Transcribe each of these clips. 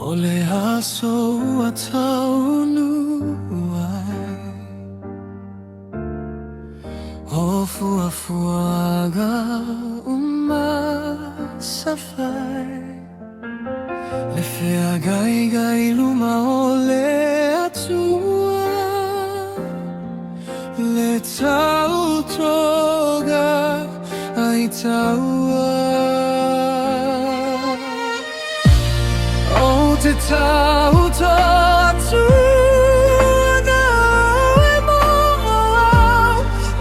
Ole aso ua taunu'u o fuafuaga safai le feagaiga luma ole Atua le tautoga ai taūa Oute tauto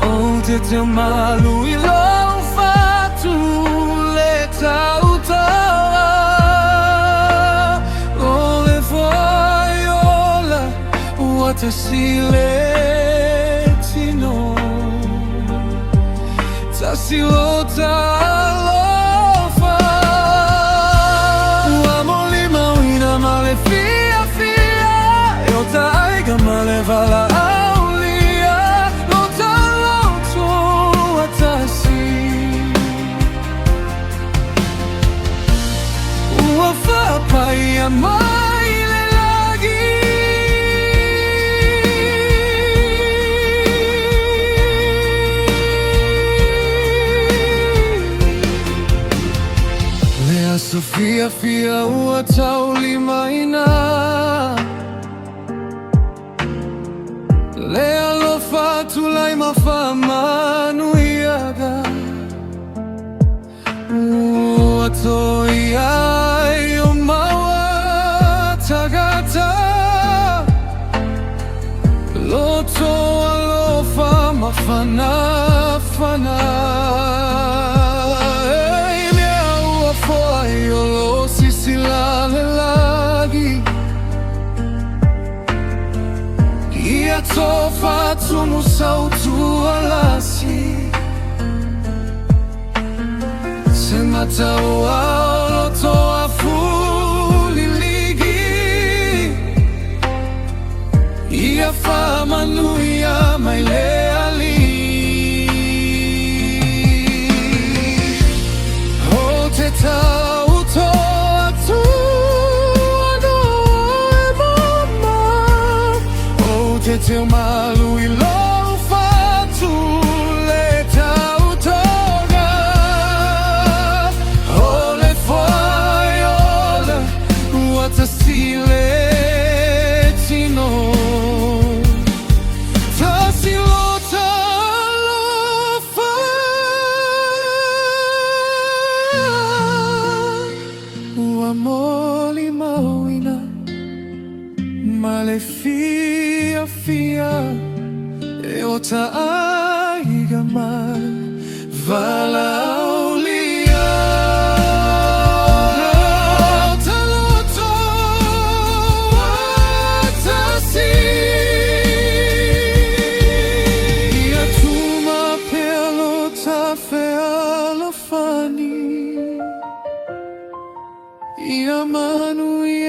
Oute te malu I lo fatu le tauto Ole Vala'aulia tasi le tino tasi Alofa molimauina fiafia Aiga Vala'aulia loto tasi paia fiafia ua taulimainā le Alofa tulai mafanafana ua tō'ia o maua tagata loto Alofa mafanafana foai sisila ia fatu sautualasi se mataūa loto afuliligi ia faamanuia mai le Alii Oute tauto te malu I lo fatu le tautoga ole foai tasi le tino tasi Alofa molimauina male fiafia Oute Aiga Vala'aulia loto tasi ia tuma pelo Alofa ia manuia